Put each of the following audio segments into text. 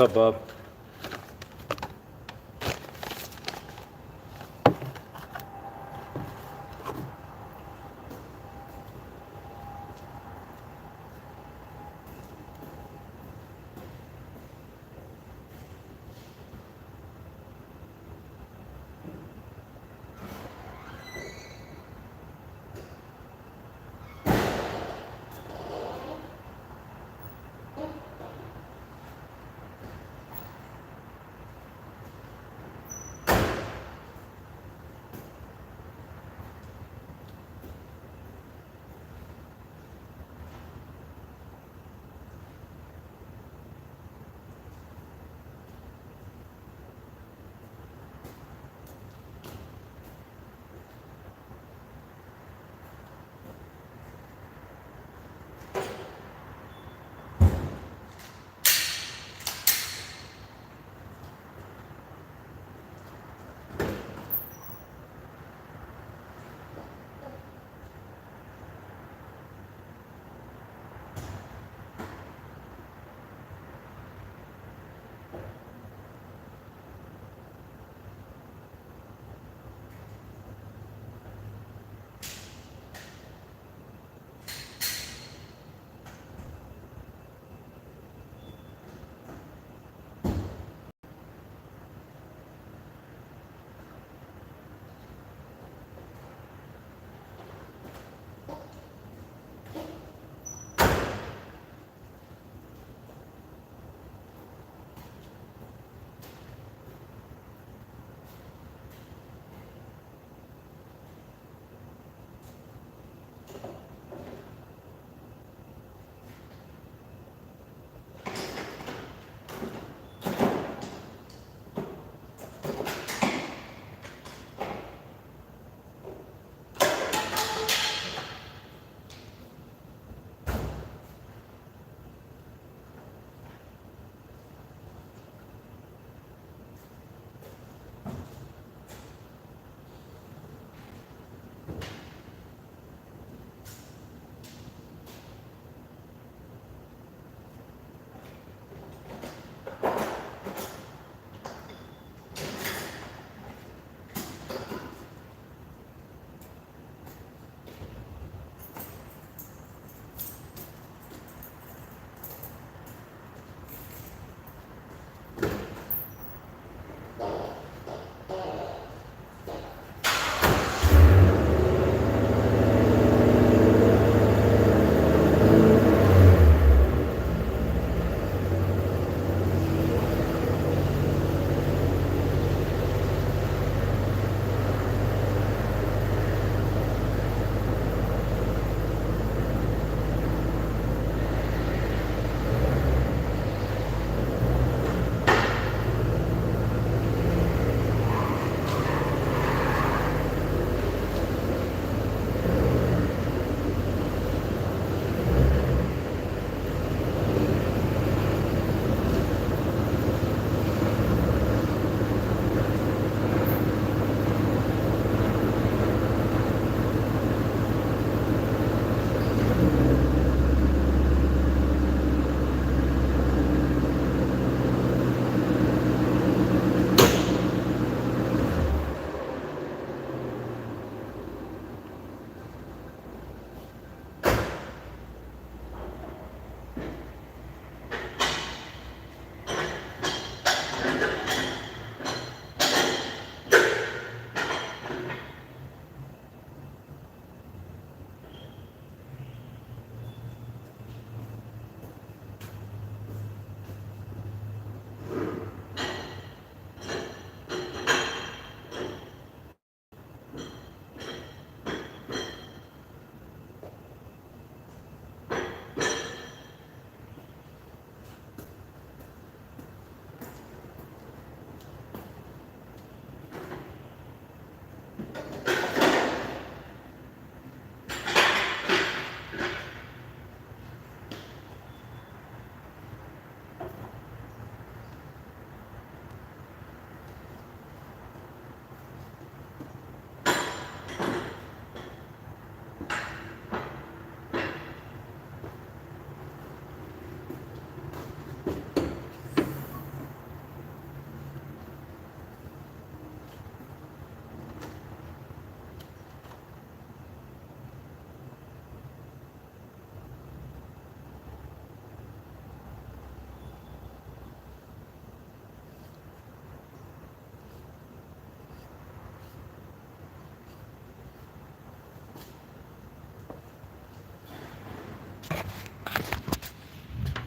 kebab.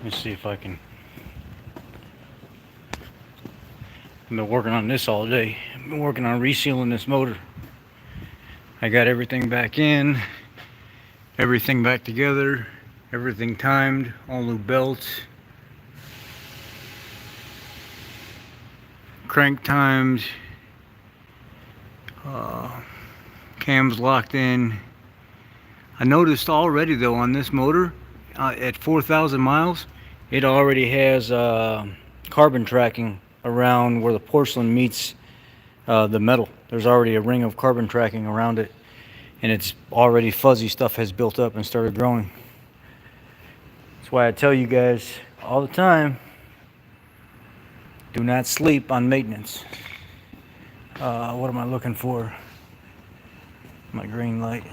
Let's see if I can. I've been working on this all day. I've been working on resealing this motor. I got everything back in, everything back together, everything timed, all new belts, crank timed, cams locked in. I noticed already though on this motor, at 4,000 miles, it already has carbon tracking around where the porcelain meets the metal. There's already a ring of carbon tracking around it, and it's already fuzzy stuff has built up and started growing. That's why I tell you guys all the time, do not sleep on maintenance. What am I looking for? My green light.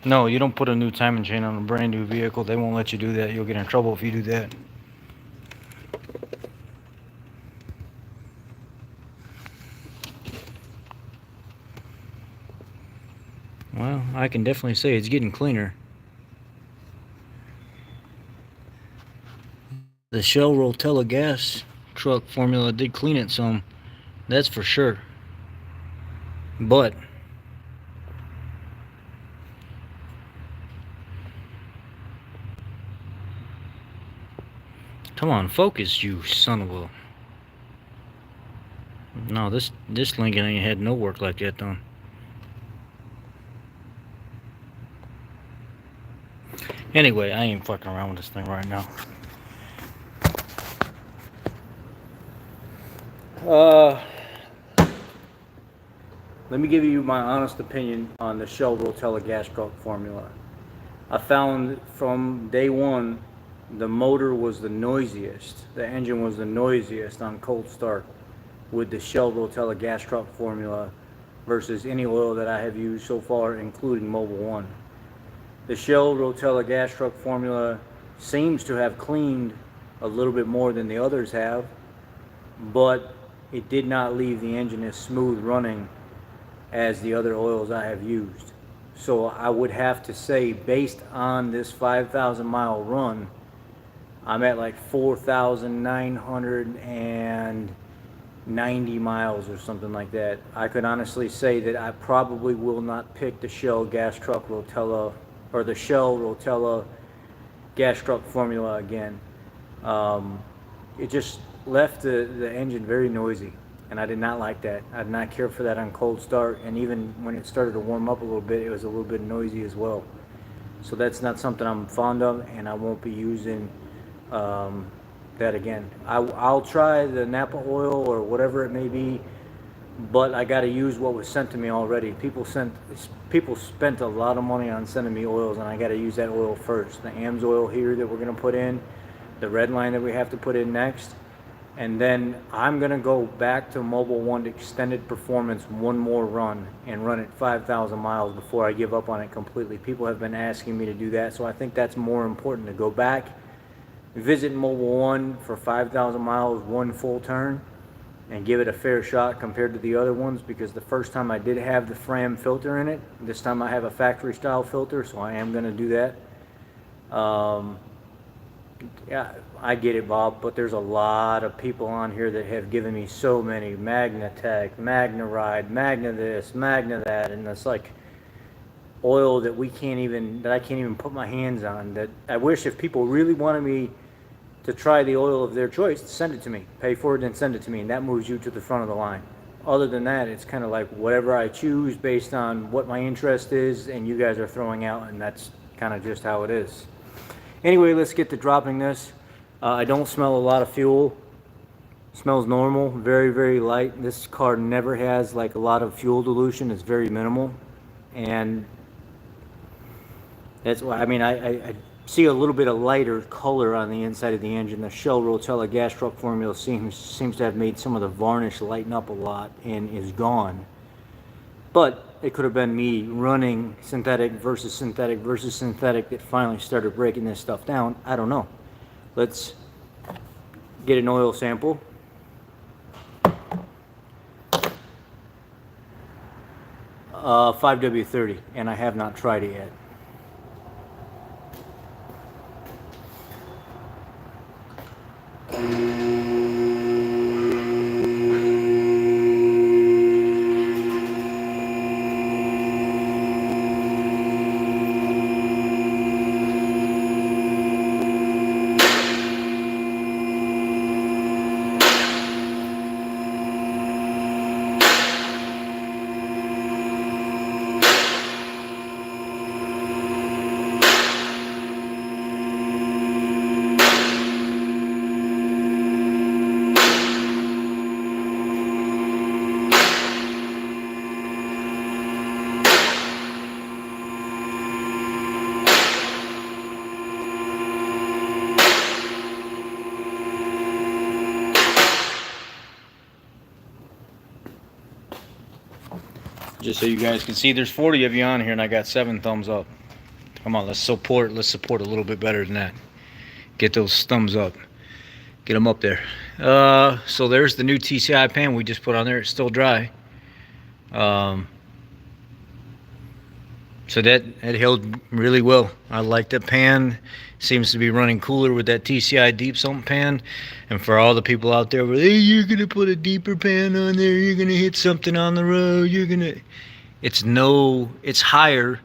No, you don't put a new timing chain on a brand new vehicle. They won't let you do that. You'll get in trouble if you do that. Well, I can definitely say it's getting cleaner. The Shell Rotella gas truck formula did clean it some, that's for sure. But come on, focus, you son of a. No, this Lincoln ain't had no work like that done. Anyway, I ain't fucking around with this thing right now. Let me give you my honest opinion on the Shell Rotella gas truck formula. I found from day one, the motor was the noisiest. The engine was the noisiest on cold start with the Shell Rotella gas truck formula versus any oil that I have used so far, including Mobil 1. The Shell Rotella gas truck formula seems to have cleaned a little bit more than the others have, but it did not leave the engine as smooth running as the other oils I have used. So I would have to say, based on this 5,000 mile run, I'm at like 4,990 miles or something like that. I could honestly say that I probably will not pick the Shell gas truck Rotella or the Shell Rotella gas truck formula again. It just left the engine very noisy, and I did not like that. I did not care for that on cold start, and even when it started to warm up a little bit, it was a little bit noisy as well. So that's not something I'm fond of, and I won't be using that again. I'll try the Napa oil or whatever it may be, but I got to use what was sent to me already. People spent a lot of money on sending me oils, and I got to use that oil first. The AMSOIL here that we're going to put in, the red line that we have to put in next, and then I'm going to go back to Mobil 1 Extended Performance one more run and run it 5,000 miles before I give up on it completely. People have been asking me to do that, so I think that's more important, to go back, visit Mobil 1 for 5,000 miles, one full turn, and give it a fair shot compared to the other ones, because the first time I did have the Fram filter in it. This time I have a factory style filter, so I am going to do that. Yeah, I get it, Bob, but there's a lot of people on here that have given me so many Magnatech, Magnaride, Magna this, Magna that, and it's like oil that I can't even put my hands on. That I wish, if people really wanted me to try the oil of their choice, send it to me, pay for it and send it to me, and that moves you to the front of the line. Other than that, it's kind of like whatever I choose based on what my interest is, and you guys are throwing out, and that's kind of just how it is. Anyway, let's get to dropping this. I don't smell a lot of fuel. It smells normal, very, very light. This car never has like a lot of fuel dilution. It's very minimal. And that's why, I mean, I see a little bit of lighter color on the inside of the engine. The Shell Rotella gas truck formula seems to have made some of the varnish lighten up a lot and is gone. But it could have been me running synthetic versus synthetic versus synthetic that finally started breaking this stuff down. I don't know. Let's get an oil sample. 5W30, and I have not tried it yet. Just so you guys can see, there's 40 of you on here, and I got 7 thumbs up. Come on, let's support a little bit better than that. Get those thumbs up. Get them up there. So there's the new TCI pan we just put on there. It's still dry. So that held really well. I like that pan. Seems to be running cooler with that TCI deep sump pan. And for all the people out there, where, hey, you're gonna put a deeper pan on there, you're gonna hit something on the road, it's higher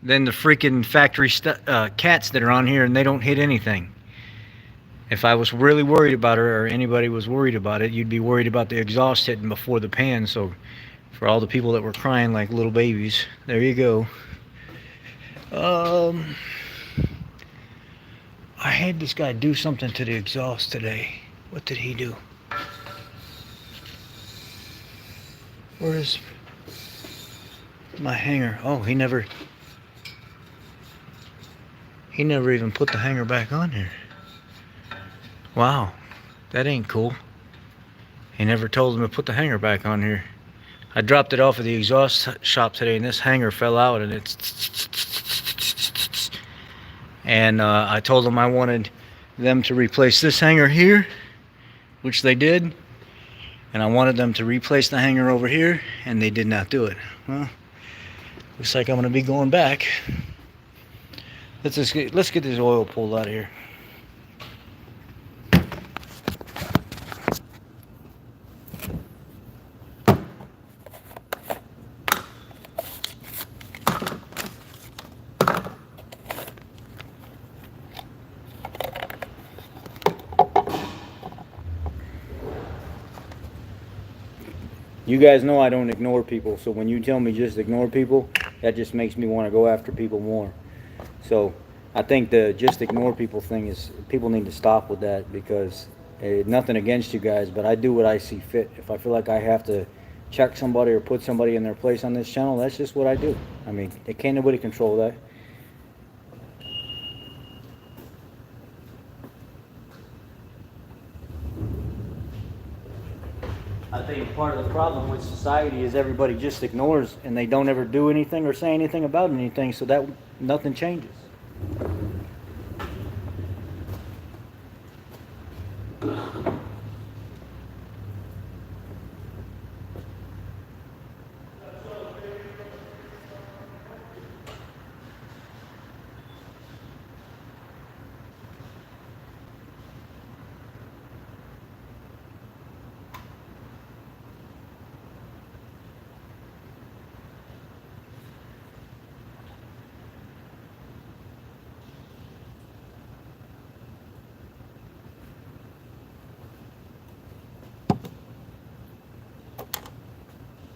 than the freaking factory cats that are on here, and they don't hit anything. If I was really worried about it, or anybody was worried about it, you'd be worried about the exhaust hitting before the pan. So for all the people that were crying like little babies, there you go. I had this guy do something to the exhaust today. What did he do? Where is my hanger? Oh, he never even put the hanger back on here. Wow, that ain't cool. He never told him to put the hanger back on here. I dropped it off at the exhaust shop today, and this hanger fell out, and I told them I wanted them to replace this hanger here, which they did, and I wanted them to replace the hanger over here, and they did not do it. Well, looks like I'm going to be going back. Let's get this oil pulled out of here. You guys know I don't ignore people, so when you tell me just ignore people, that just makes me want to go after people more. So I think the just ignore people thing is, people need to stop with that, because nothing against you guys, but I do what I see fit. If I feel like I have to check somebody or put somebody in their place on this channel, that's just what I do. I mean, can't nobody control that. I think part of the problem with society is everybody just ignores, and they don't ever do anything or say anything about anything, so that nothing changes.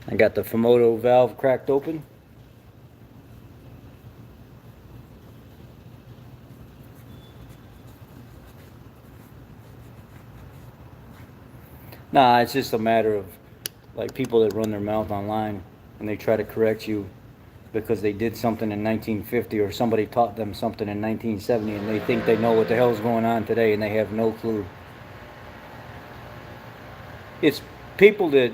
I got the Fumoto valve cracked open. Nah, it's just a matter of like people that run their mouth online and they try to correct you because they did something in 1950 or somebody taught them something in 1970, and they think they know what the hell's going on today, and they have no clue. It's people that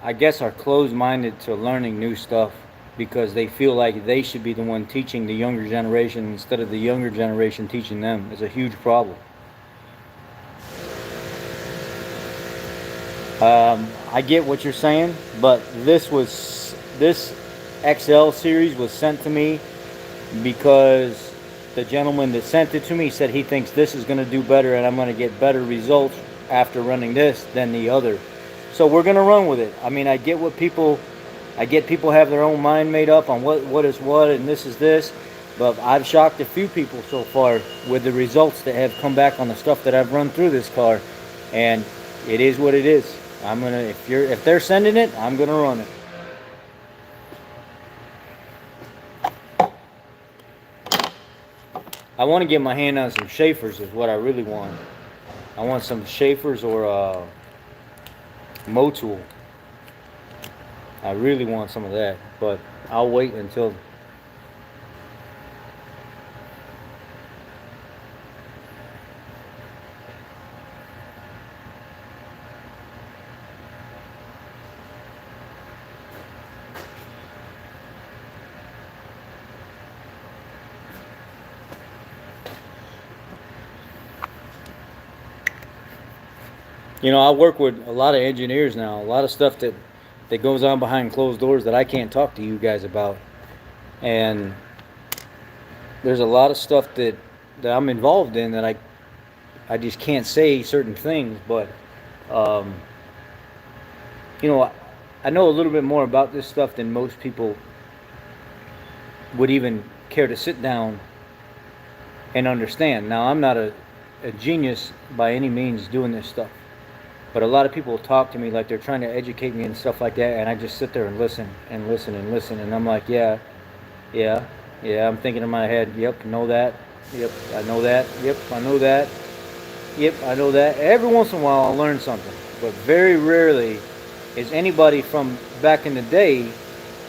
I guess are closed-minded to learning new stuff because they feel like they should be the one teaching the younger generation instead of the younger generation teaching them. It's a huge problem. I get what you're saying, but this XL series was sent to me because the gentleman that sent it to me said he thinks this is going to do better and I'm going to get better results after running this than the other. So we're going to run with it. I mean, I get people have their own mind made up on what is what and this is this, but I've shocked a few people so far with the results that have come back on the stuff that I've run through this car, and it is what it is. I'm gonna, if they're sending it, I'm gonna run it. I want to get my hand on some Schaefer's is what I really want. I want some Schaefer's or Motul. I really want some of that, but I'll wait until. You know, I work with a lot of engineers now, a lot of stuff that goes on behind closed doors that I can't talk to you guys about. And there's a lot of stuff that I'm involved in that I just can't say certain things, but you know, I know a little bit more about this stuff than most people would even care to sit down and understand. Now, I'm not a genius by any means doing this stuff, but a lot of people talk to me like they're trying to educate me and stuff like that, and I just sit there and listen and listen and listen, and I'm like, yeah, I'm thinking in my head, yep, know that, yep, I know that, yep, I know that, yep, I know that. Every once in a while I'll learn something, but very rarely is anybody from back in the day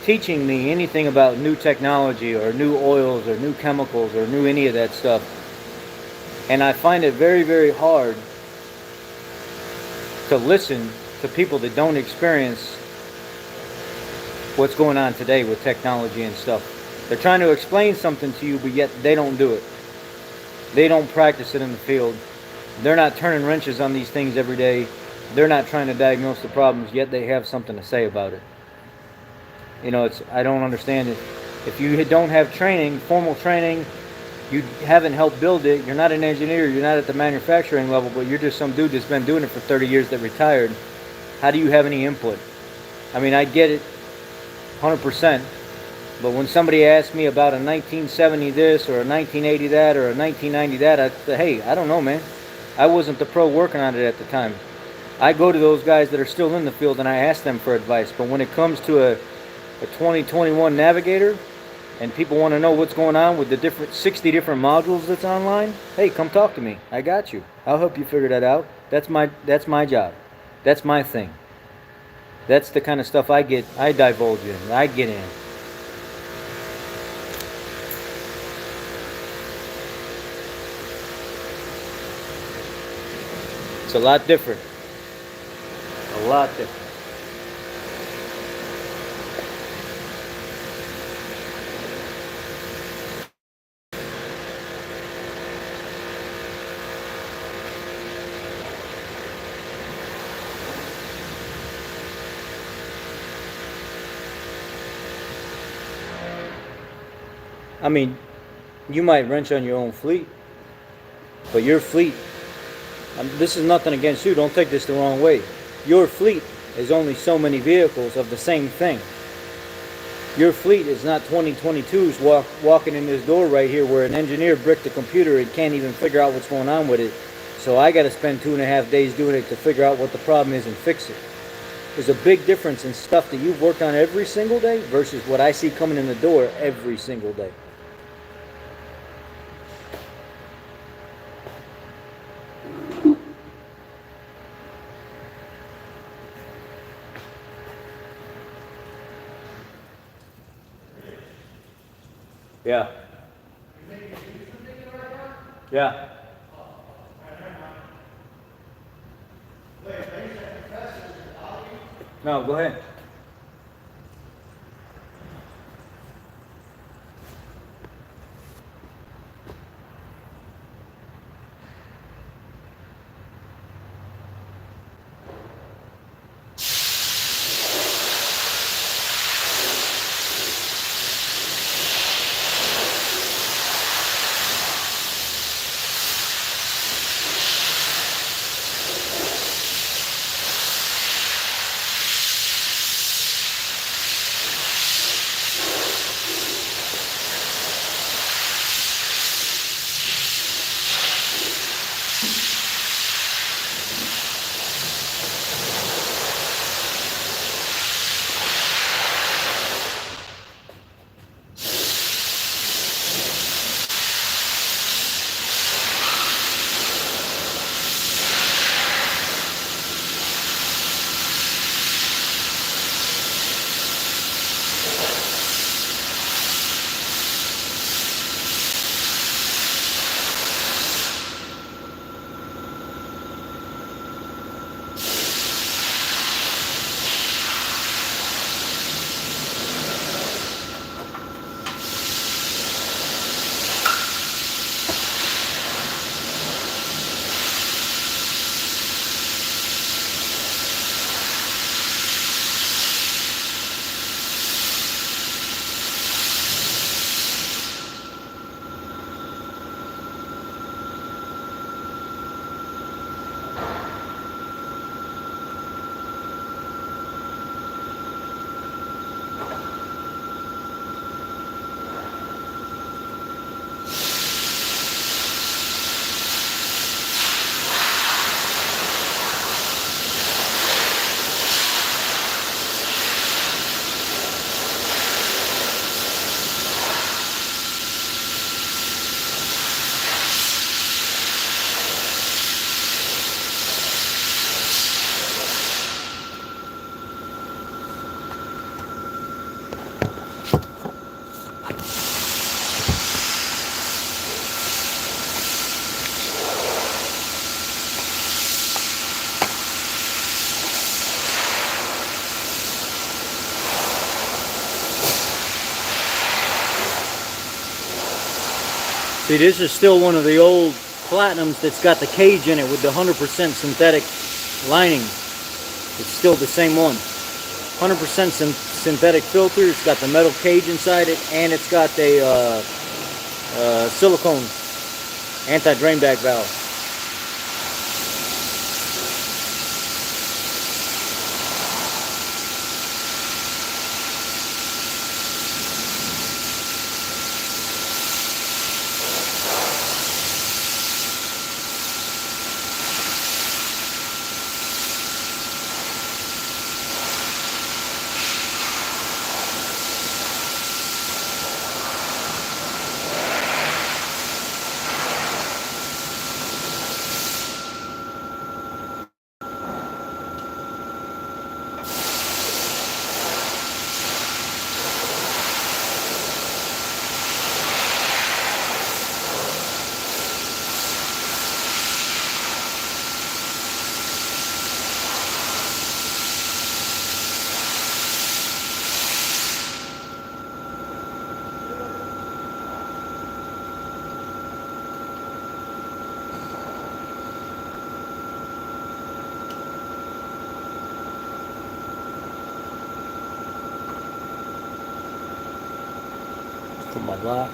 teaching me anything about new technology or new oils or new chemicals or new any of that stuff. And I find it very, very hard to listen to people that don't experience what's going on today with technology and stuff. They're trying to explain something to you, but yet they don't do it. They don't practice it in the field. They're not turning wrenches on these things every day. They're not trying to diagnose the problems, yet they have something to say about it. You know, I don't understand it. If you don't have training, formal training, you haven't helped build it, you're not an engineer, you're not at the manufacturing level, but you're just some dude that's been doing it for 30 years that retired, how do you have any input? I mean, I get it 100%, but when somebody asks me about a 1970 this or a 1980 that or a 1990 that, I say, hey, I don't know, man. I wasn't the pro working on it at the time. I go to those guys that are still in the field and I ask them for advice, but when it comes to a 2021 Navigator, and people want to know what's going on with the 60 different modules that's online, hey, come talk to me. I got you. I'll help you figure that out. That's my job. That's my thing. That's the kind of stuff I divulge in, I get in. It's a lot different. A lot different. I mean, you might wrench on your own fleet, but your fleet, this is nothing against you, don't take this the wrong way. Your fleet is only so many vehicles of the same thing. Your fleet is not 2022s walking in this door right here where an engineer bricked the computer and can't even figure out what's going on with it. So I got to spend 2.5 days doing it to figure out what the problem is and fix it. There's a big difference in stuff that you've worked on every single day versus what I see coming in the door every single day. Yeah. Yeah. No, go ahead. See, this is still one of the old Platinums that's got the cage in it with the 100% synthetic lining. It's still the same one. 100% synthetic filter. It's got the metal cage inside it, and it's got a silicone anti-drain bag valve. Put my lock.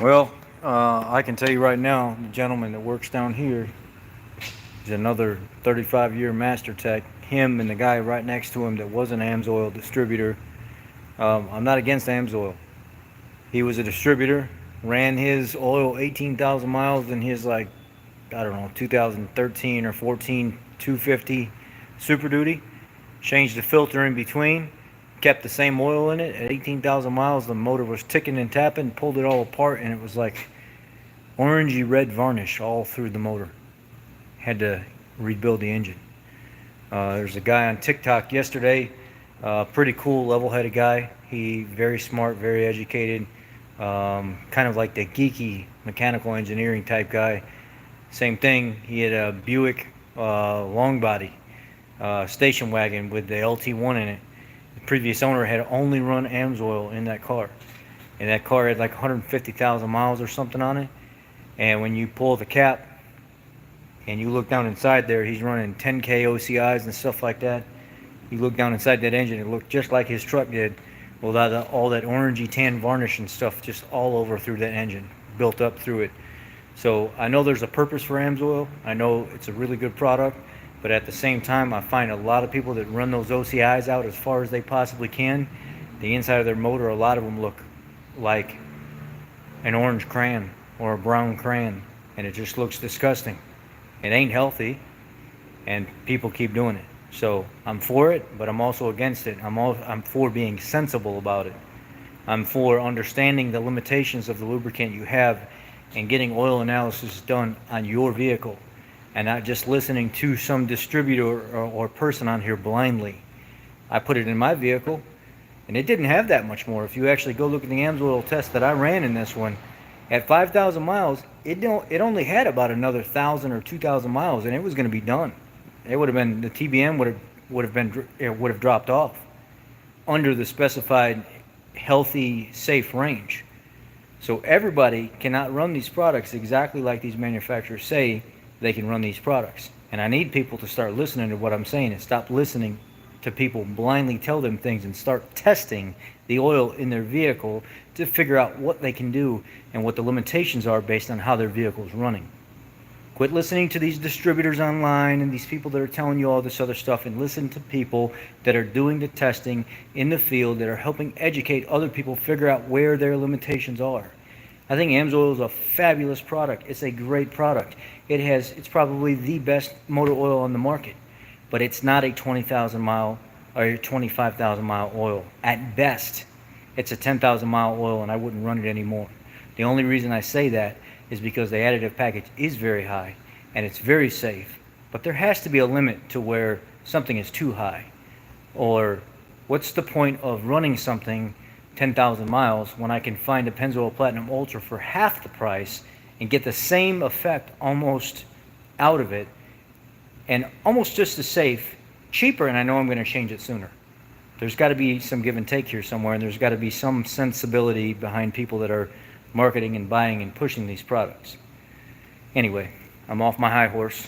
Well, I can tell you right now, the gentleman that works down here is another 35-year master tech. Him and the guy right next to him that was an AMSOIL distributor. I'm not against AMSOIL. He was a distributor, ran his oil 18,000 miles in his, like, I don't know, 2013 or 14 250 Super Duty. Changed the filter in between, kept the same oil in it. At 18,000 miles, the motor was ticking and tapping, pulled it all apart, and it was like orangey red varnish all through the motor. Had to rebuild the engine. There's a guy on TikTok yesterday, pretty cool, level-headed guy. He very smart, very educated, kind of like the geeky mechanical engineering type guy. Same thing. He had a Buick long body station wagon with the LT1 in it. The previous owner had only run AMSOIL in that car, and that car had like 150,000 miles or something on it. And when you pull the cap and you look down inside there, he's running 10K OCIs and stuff like that. You look down inside that engine, it looked just like his truck did, without all that orangey tan varnish and stuff just all over through that engine, built up through it. So I know there's a purpose for AMSOIL. I know it's a really good product, but at the same time, I find a lot of people that run those OCIs out as far as they possibly can. The inside of their motor, a lot of them look like an orange crayon or a brown crayon, and it just looks disgusting. It ain't healthy, and people keep doing it. So I'm for it, but I'm also against it. I'm for being sensible about it. I'm for understanding the limitations of the lubricant you have and getting oil analysis done on your vehicle, and not just listening to some distributor or person on here blindly. I put it in my vehicle, and it didn't have that much more. If you actually go look at the AMSOIL test that I ran in this one, at 5,000 miles, it only had about another 1,000 or 2,000 miles, and it was going to be done. It would have been, the TBM would have dropped off under the specified healthy, safe range. So everybody cannot run these products exactly like these manufacturers say they can run these products. And I need people to start listening to what I'm saying and stop listening to people blindly tell them things and start testing the oil in their vehicle to figure out what they can do and what the limitations are based on how their vehicle is running. Quit listening to these distributors online and these people that are telling you all this other stuff, and listen to people that are doing the testing in the field, that are helping educate other people figure out where their limitations are. I think AMSOIL is a fabulous product. It's a great product. It's probably the best motor oil on the market, but it's not a 20,000 mile or 25,000 mile oil. At best, it's a 10,000 mile oil, and I wouldn't run it anymore. The only reason I say that is because the additive package is very high and it's very safe, but there has to be a limit to where something is too high. Or what's the point of running something 10,000 miles when I can find a Pennzoil Platinum Ultra for half the price and get the same effect almost out of it, and almost just as safe, cheaper, and I know I'm going to change it sooner. There's got to be some give and take here somewhere, and there's got to be some sensibility behind people that are marketing and buying and pushing these products. Anyway, I'm off my high horse.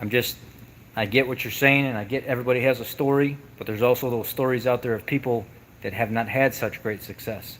I get what you're saying, and I get everybody has a story, but there's also those stories out there of people that have not had such great success.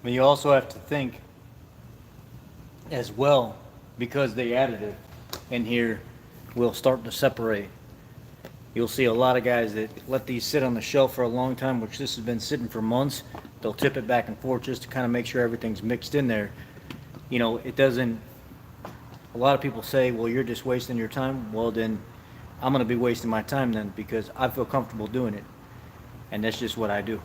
But you also have to think as well, because the additive in here will start to separate. You'll see a lot of guys that let these sit on the shelf for a long time, which this has been sitting for months. They'll tip it back and forth just to kind of make sure everything's mixed in there. You know, it doesn't, a lot of people say, well, you're just wasting your time. Well, then I'm going to be wasting my time then, because I feel comfortable doing it. And that's just what I do.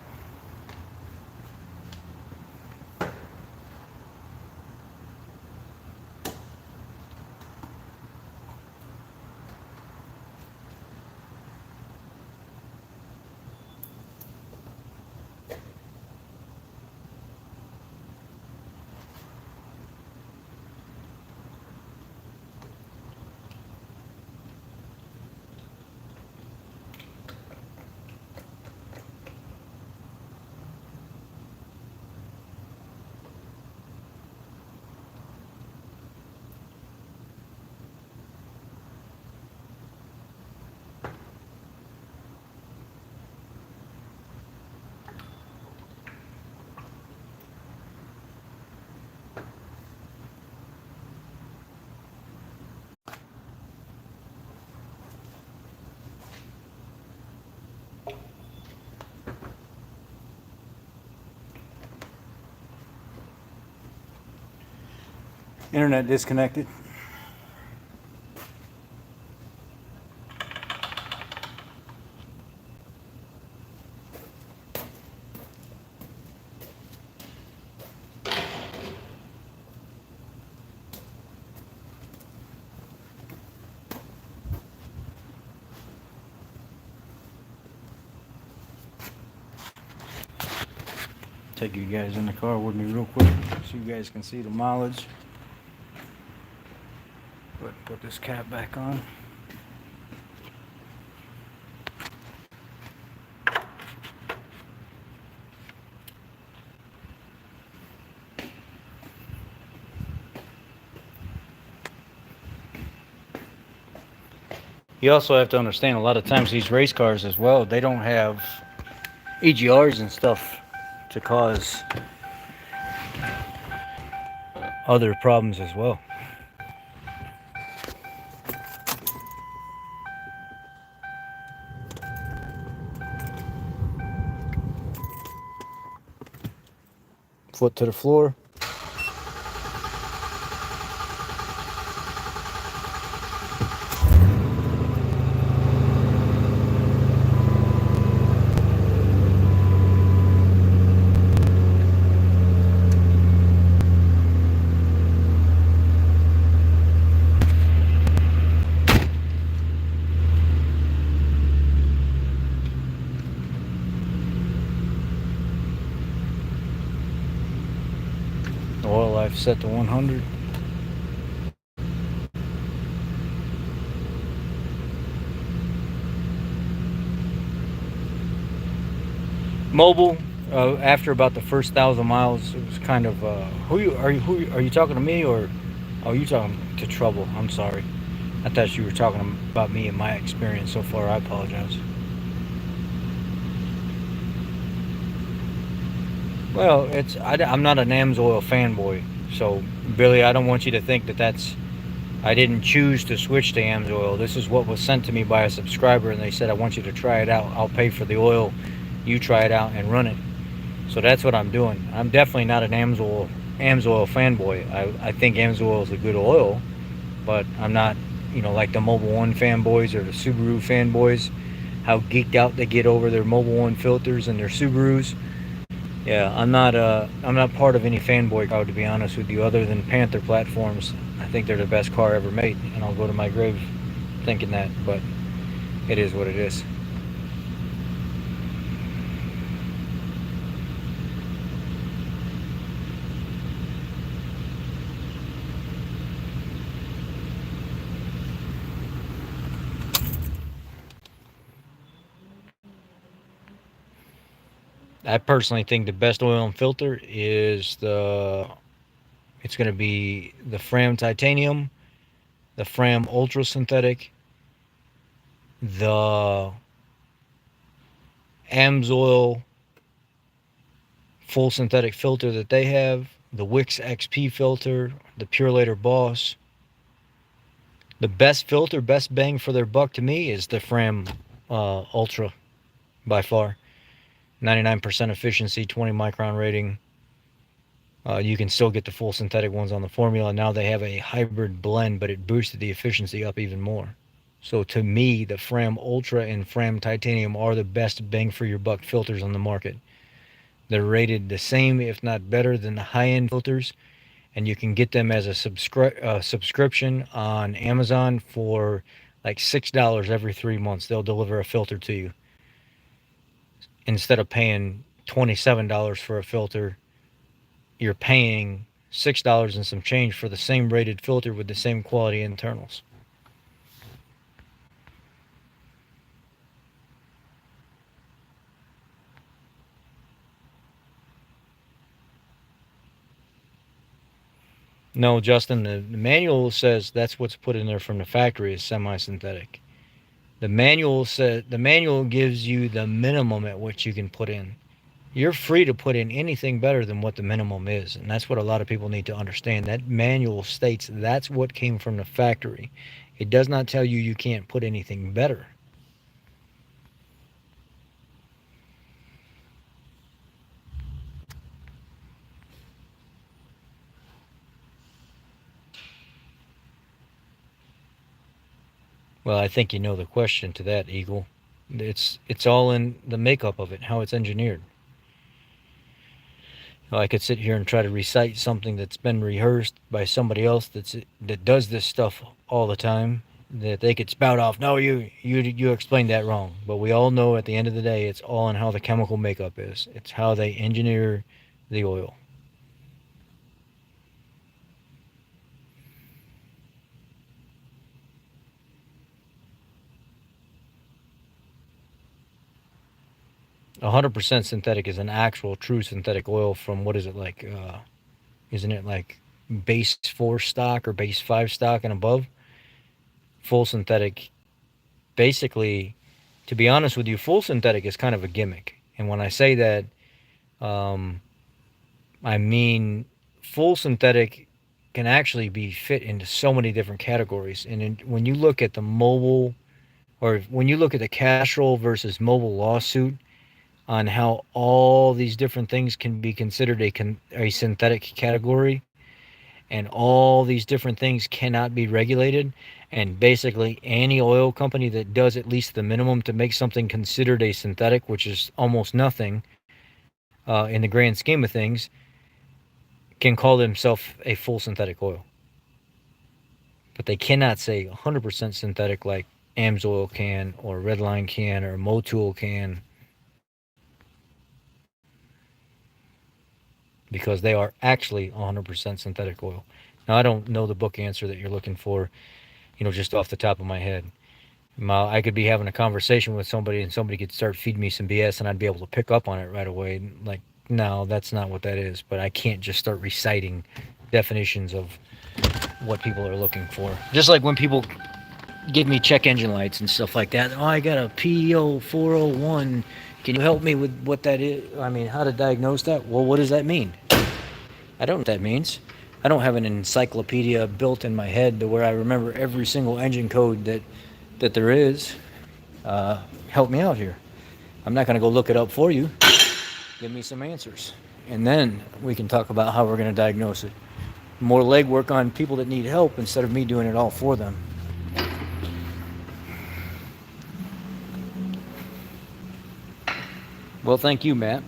Internet disconnected. Take you guys in the car with me real quick so you guys can see the mileage. Put this cap back on. You also have to understand, a lot of times these race cars as well, they don't have EGRs and stuff to cause other problems as well. Foot to the floor. Oil life set to 100. Mobile. After about the first 1,000 miles, it was kind of who are you talking to me, or are you talking to Trouble? I'm sorry. I thought you were talking about me and my experience so far. I apologize. Well, I'm not an AMSOIL fanboy, so Billy, I don't want you to think that I didn't choose to switch to AMSOIL. This is what was sent to me by a subscriber, and they said, I want you to try it out. I'll pay for the oil. You try it out and run it. So that's what I'm doing. I'm definitely not an AMSOIL fanboy. I think AMSOIL is a good oil, but I'm not, like the Mobil 1 fanboys or the Subaru fanboys, how geeked out they get over their Mobil 1 filters and their Subarus. Yeah, I'm not part of any fanboy crowd, to be honest with you, other than Panther platforms. I think they're the best car ever made, and I'll go to my grave thinking that, but it is what it is. I personally think the best oil and filter is it's going to be the Fram Titanium, the Fram Ultra Synthetic, the AMSOIL full synthetic filter that they have, the Wix XP filter, the Purelator Boss. The best filter, best bang for their buck to me is the Fram Ultra by far. 99% efficiency, 20 micron rating. You can still get the full synthetic ones on the formula. Now they have a hybrid blend, but it boosted the efficiency up even more. So to me, the Fram Ultra and Fram Titanium are the best bang for your buck filters on the market. They're rated the same, if not better, than the high end filters, and you can get them as a subscription on Amazon for like $6 every 3 months. They'll deliver a filter to you instead of paying $27 for a filter. You're paying $6 and some change for the same rated filter with the same quality internals. No, Justin, the manual says that's what's put in there from the factory is semi-synthetic. The manual gives you the minimum at which you can put in. You're free to put in anything better than what the minimum is, and that's what a lot of people need to understand. That manual states that's what came from the factory. It does not tell you you can't put anything better. Well, I think you know the question to that, Eagle. It's all in the makeup of it, how it's engineered. I could sit here and try to recite something that's been rehearsed by somebody else that does this stuff all the time. That they could spout off, no, you explained that wrong. But we all know at the end of the day, it's all in how the chemical makeup is. It's how they engineer the oil. 100% synthetic is an actual true synthetic oil from what is it like? Isn't it like base 4 stock or base 5 stock and above? Full synthetic, basically, to be honest with you, full synthetic is kind of a gimmick. And when I say that, um, I mean full synthetic can actually be fit into so many different categories. And when you look at the mobile, or when you look at the Castrol versus mobile lawsuit, on how all these different things can be considered a synthetic category, and all these different things cannot be regulated, and basically any oil company that does at least the minimum to make something considered a synthetic, which is almost nothing in the grand scheme of things, can call themselves a full synthetic oil. But they cannot say 100% synthetic like AMSOIL can, or Redline can, or Motul can, because they are actually 100% synthetic oil. Now, I don't know the book answer that you're looking for, just off the top of my head. I could be having a conversation with somebody and somebody could start feeding me some BS and I'd be able to pick up on it right away. Like, no, that's not what that is. But I can't just start reciting definitions of what people are looking for. Just like when people give me check engine lights and stuff like that. Oh, I got a PO 401. Can you help me with what that is? I mean, how to diagnose that? Well, what does that mean? I don't know what that means. I don't have an encyclopedia built in my head to where I remember every single engine code that there is. Help me out here. I'm not going to go look it up for you. Give me some answers. And then we can talk about how we're going to diagnose it. More legwork on people that need help instead of me doing it all for them. Well, thank you, Matt.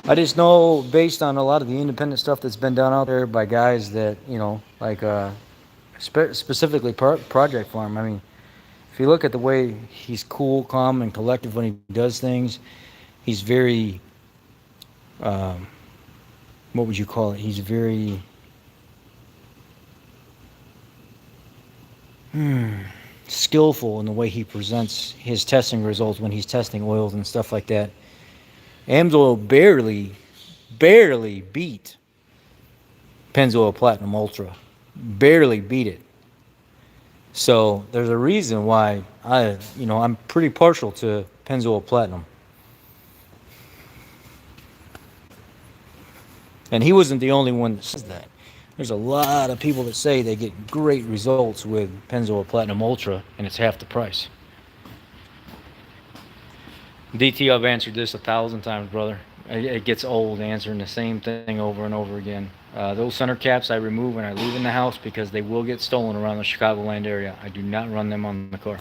I just know, based on a lot of the independent stuff that's been done out there by guys that, like specifically Project Farm. I mean, if you look at the way he's cool, calm, and collective when he does things, he's very, what would you call it? He's very skillful in the way he presents his testing results when he's testing oils and stuff like that. AMSOIL barely beat Pennzoil Platinum Ultra. Barely beat it. So there's a reason why I'm pretty partial to Pennzoil Platinum. And he wasn't the only one that says that. There's a lot of people that say they get great results with Pennzoil Platinum Ultra, and it's half the price. DT, I've answered this 1,000 times, brother. It gets old answering the same thing over and over again. Those center caps I remove when I leave in the house because they will get stolen around the Chicagoland area. I do not run them on the car.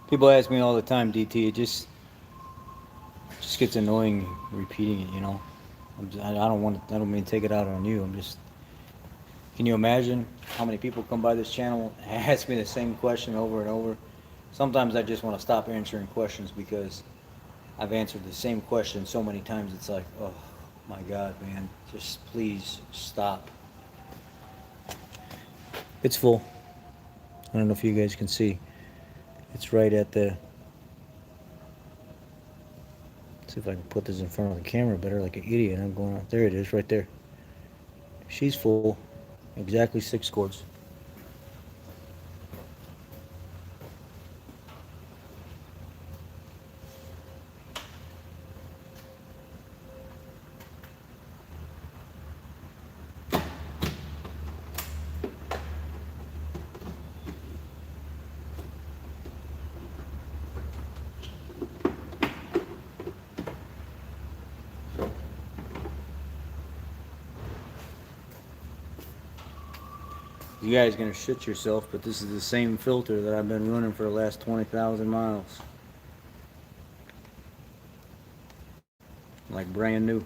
People ask me all the time, DT. It just gets annoying repeating it. I don't mean to take it out on you. Can you imagine how many people come by this channel and ask me the same question over and over? Sometimes I just want to stop answering questions because I've answered the same question so many times. It's like, oh my God, man, just please stop. It's full. I don't know if you guys can see. It's right at the. See if I can put this in front of the camera better, like an idiot. I'm going. There it is, right there. She's full. Exactly 6 quarts. You guys are gonna shit yourself, but this is the same filter that I've been running for the last 20,000 miles. Like brand new.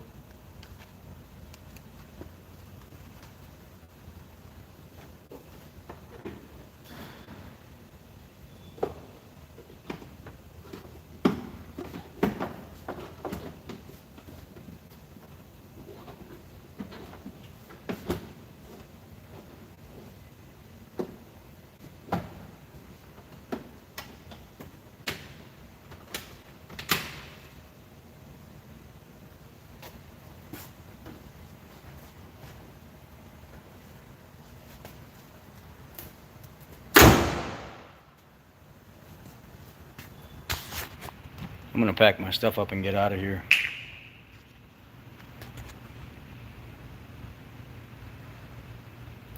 I'm gonna pack my stuff up and get out of here.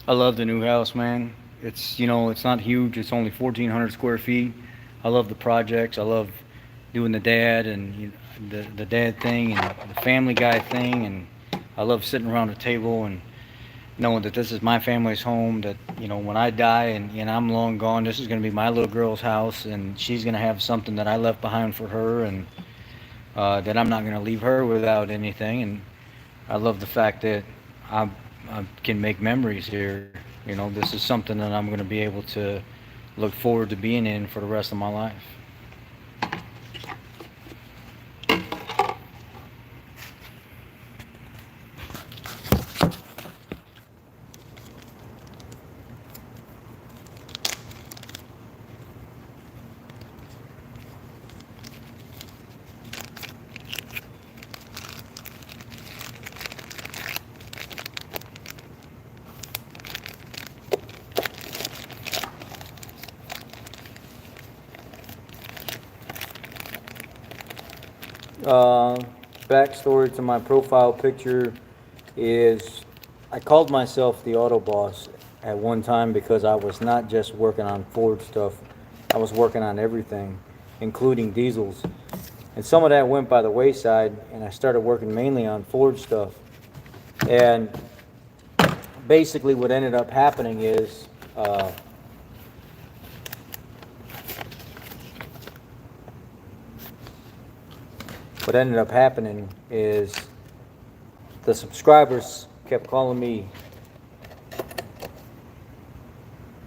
I love the new house, man. It's not huge. It's only 1,400 square feet. I love the projects. I love doing the dad and the dad thing and the family guy thing. And I love sitting around the table and knowing that this is my family's home, that, when I die and I'm long gone, this is going to be my little girl's house, and she's going to have something that I left behind for her, and that I'm not going to leave her without anything. And I love the fact that I can make memories here. This is something that I'm going to be able to look forward to being in for the rest of my life. Backstory to my profile picture is I called myself the Auto Boss at one time because I was not just working on Ford stuff. I was working on everything, including diesels. And some of that went by the wayside, and I started working mainly on Ford stuff. And basically what ended up happening is what ended up happening is the subscribers kept calling me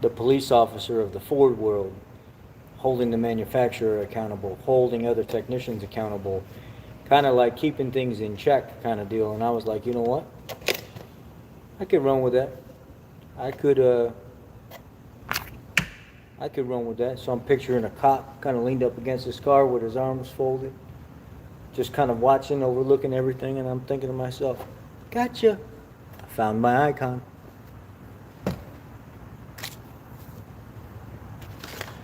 the police officer of the Ford world, holding the manufacturer accountable, holding other technicians accountable, kind of like keeping things in check kind of deal. And I was like, you know what? I could run with that. I could run with that. So I'm picturing a cop kind of leaned up against his car with his arms folded, just kind of watching, overlooking everything, and I'm thinking to myself, gotcha. I found my icon.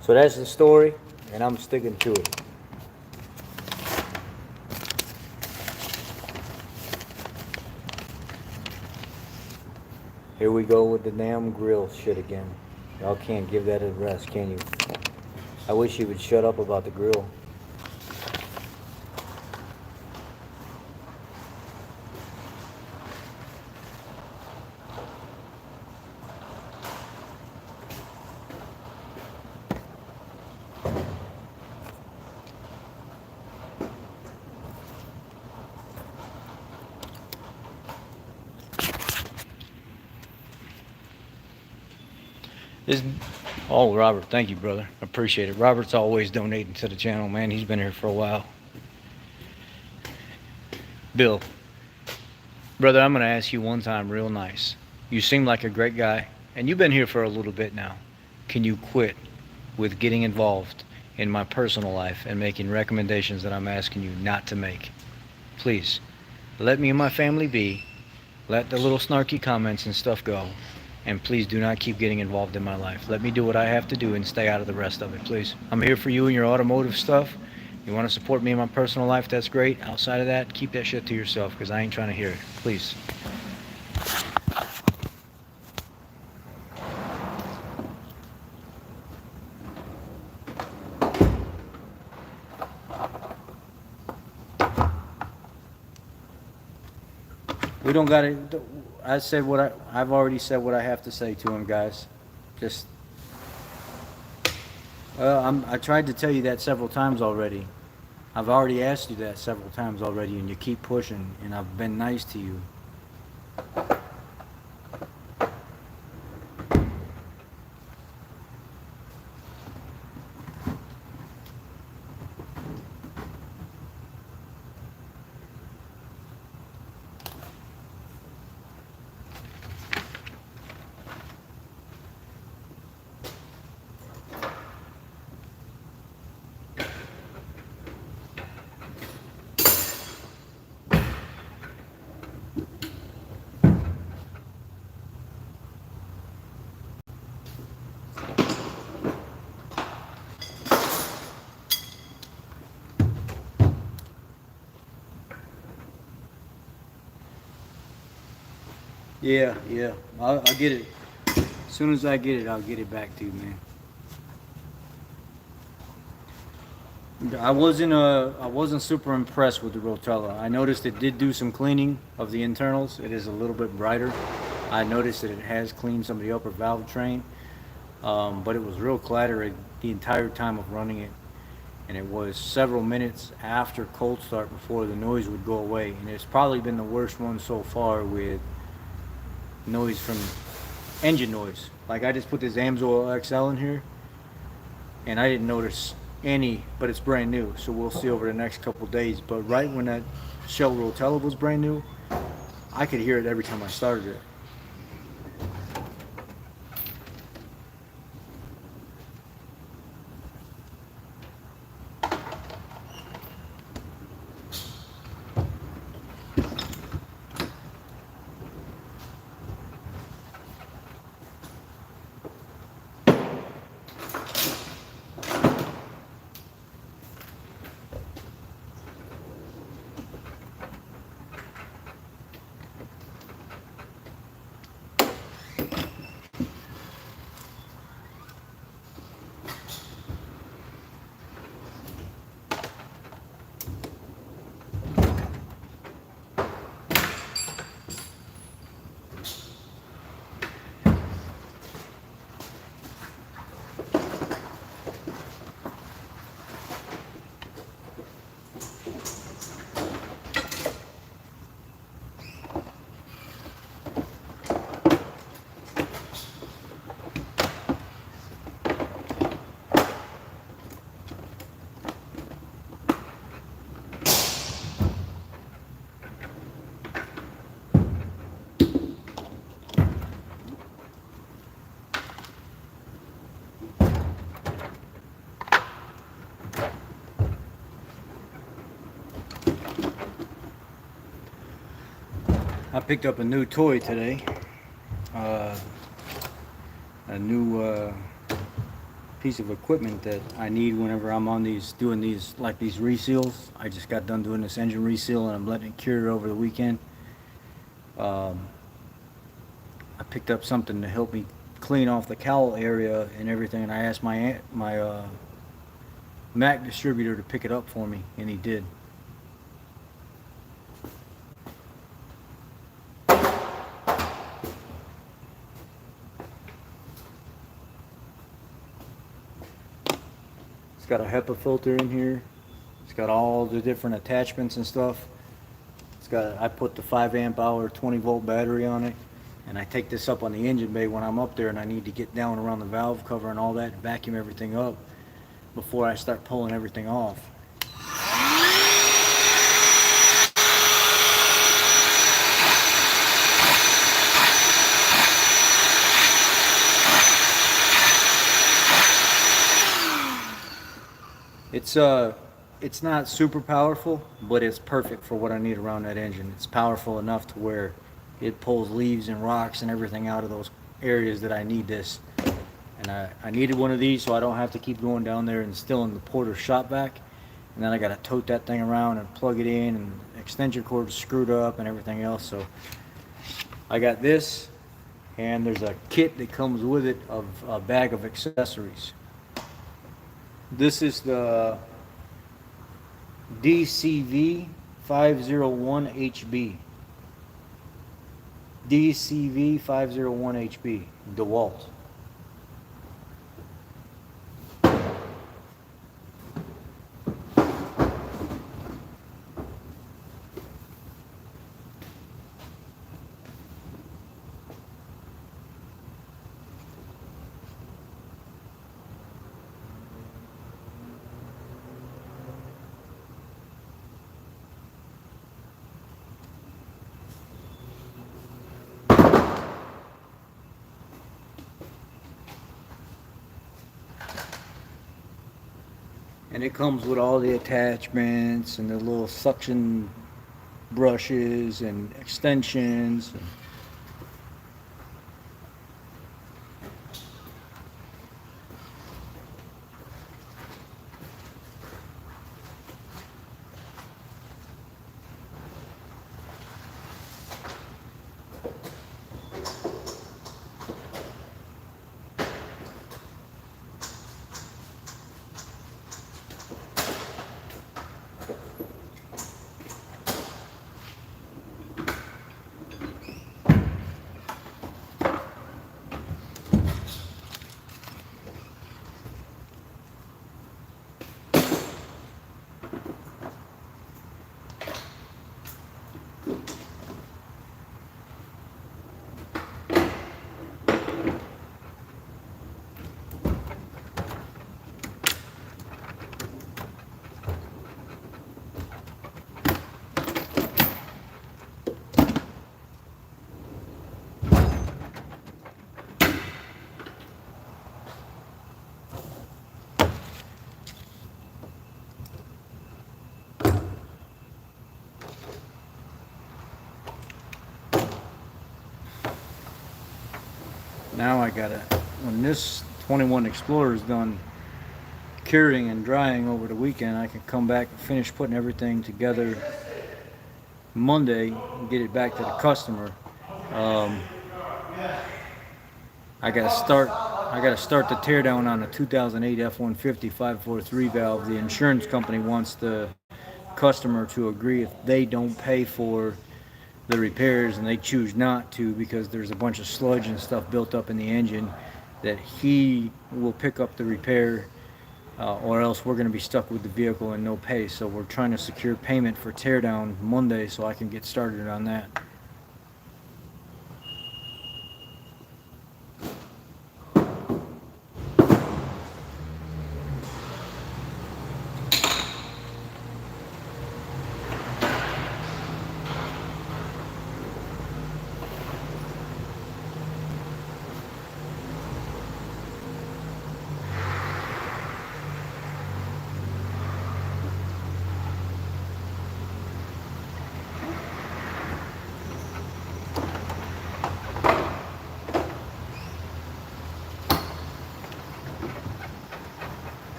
So that's the story, and I'm sticking to it. Here we go with the damn grill shit again. Y'all can't give that a rest, can you? I wish you would shut up about the grill. Oh, Robert, thank you, brother. Appreciate it. Robert's always donating to the channel, man. He's been here for a while. Bill, brother, I'm going to ask you one time real nice. You seem like a great guy, and you've been here for a little bit now. Can you quit with getting involved in my personal life and making recommendations that I'm asking you not to make? Please, let me and my family be. Let the little snarky comments and stuff go. And please do not keep getting involved in my life. Let me do what I have to do and stay out of the rest of it, please. I'm here for you and your automotive stuff. You want to support me in my personal life, that's great. Outside of that, keep that shit to yourself, because I ain't trying to hear it. Please. We don't got to. I've already said what I have to say to him, guys. Just, I tried to tell you that several times already. I've already asked you that several times already, and you keep pushing, and I've been nice to you. Yeah, I'll get it. As soon as I get it, I'll get it back to you, man. I wasn't super impressed with the Rotella. I noticed it did do some cleaning of the internals. It is a little bit brighter. I noticed that it has cleaned some of the upper valve train, but it was real clattery the entire time of running it. And it was several minutes after cold start before the noise would go away. And it's probably been the worst one so far with noise from engine noise. Like I just put this ToAIMSOIL XL in here and I didn't notice any, but it's brand new, so we'll see over the next couple days. But right when that Shell Rotella was brand new, I could hear it every time I started it. picked up a new toy today. A new piece of equipment that I need whenever I'm on doing these reseals. I just got done doing this engine reseal and I'm letting it cure over the weekend. I picked up something to help me clean off the cowl area and everything, and I asked my Mac distributor to pick it up for me, and he did. It's got a HEPA filter in here. It's got all the different attachments and stuff. I put the 5 amp hour 20 volt battery on it, and I take this up on the engine bay when I'm up there and I need to get down around the valve cover and all that and vacuum everything up before I start pulling everything off. It's not super powerful, but it's perfect for what I need around that engine. It's powerful enough to where it pulls leaves and rocks and everything out of those areas that I need this. And I needed one of these so I don't have to keep going down there and still in the Porter shop vac. And then I gotta tote that thing around and plug it in, and the extension cord is screwed up and everything else. So I got this, and there's a kit that comes with it of a bag of accessories. This is the DCV 501HB. DCV 501HB, DeWalt. And it comes with all the attachments and the little suction brushes and extensions. Now when this 21 Explorer is done curing and drying over the weekend, I can come back and finish putting everything together Monday and get it back to the customer. I gotta start the teardown on a 2008 F-150 543 valve. The insurance company wants the customer to agree if they don't pay for the repairs, and they choose not to because there's a bunch of sludge and stuff built up in the engine, that he will pick up the repair, or else we're going to be stuck with the vehicle and no pay. So we're trying to secure payment for teardown Monday so I can get started on that.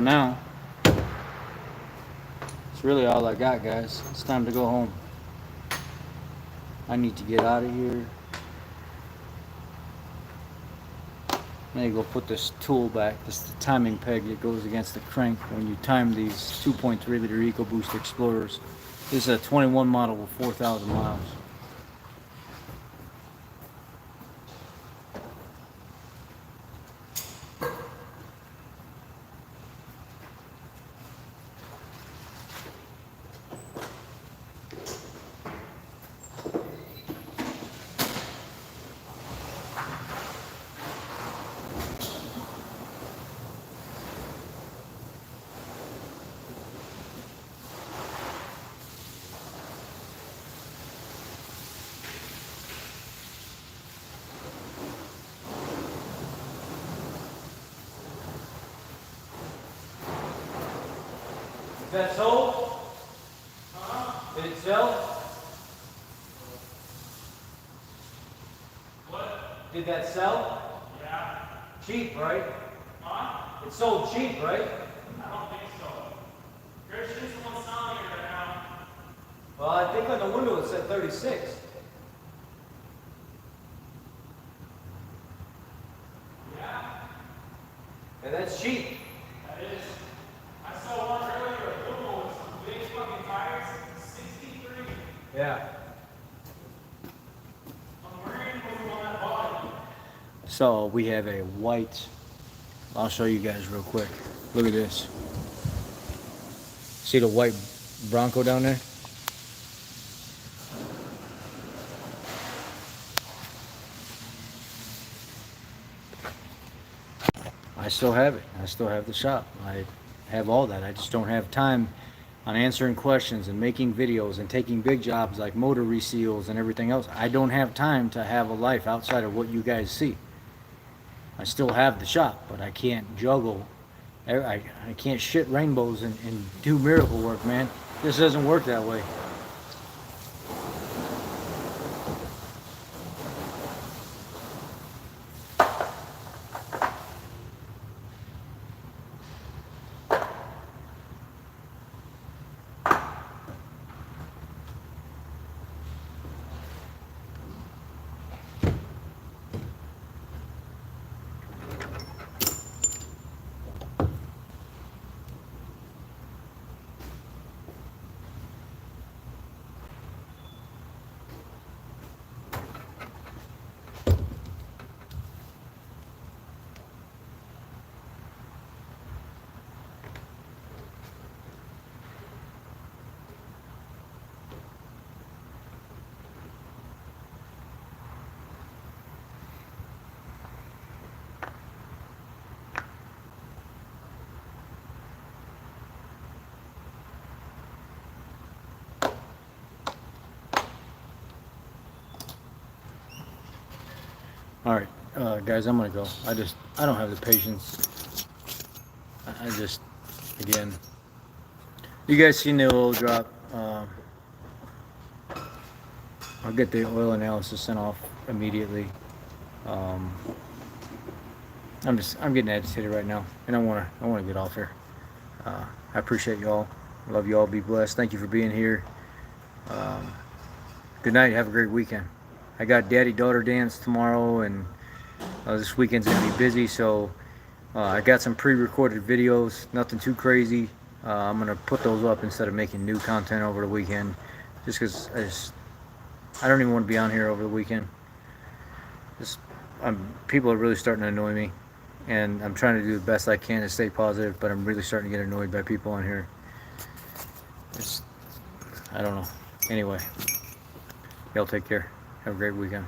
for now, it's really all I got, guys. It's time to go home. I need to get out of here. I need to go put this tool back. This is the timing peg that goes against the crank when you time these 2.3 liter EcoBoost Explorers. This is a 21 model with 4,000 miles. Is that sold? Did it sell? What? Did that sell? Yeah. Cheap, right? Huh? It sold cheap, right? I don't think so. Christian's the one selling it right now. Well, I think on the window it said 36. Yeah, And that's cheap. that is. I saw one earlier at Google with some big fucking tires. 63. Yeah. I'm worried was the one that bought it. So we have a white, I'll show you guys real quick. Look at this. See the white Bronco down there? I still have it. I still have the shop. I have all that. I just don't have time on answering questions and making videos and taking big jobs like motor reseals and everything else. I don't have time to have a life outside of what you guys see. I still have the shop, but I can't juggle. I can't shit rainbows and do miracle work, man. This doesn't work that way. All right, guys, I'm gonna go. I don't have the patience. I just, again, you guys seen the oil drop. I'll get the oil analysis sent off immediately. I'm getting agitated right now, and I wanna get off here. I appreciate y'all. I love y'all. Be blessed. Thank you for being here. Good night. Have a great weekend. I got daddy-daughter dance tomorrow, and this weekend's gonna be busy, so I got some pre-recorded videos, nothing too crazy. I'm gonna put those up instead of making new content over the weekend, just because I don't even want to be on here over the weekend. People are really starting to annoy me, and I'm trying to do the best I can to stay positive, but I'm really starting to get annoyed by people on here. I don't know. Anyway, y'all take care. Have a great weekend.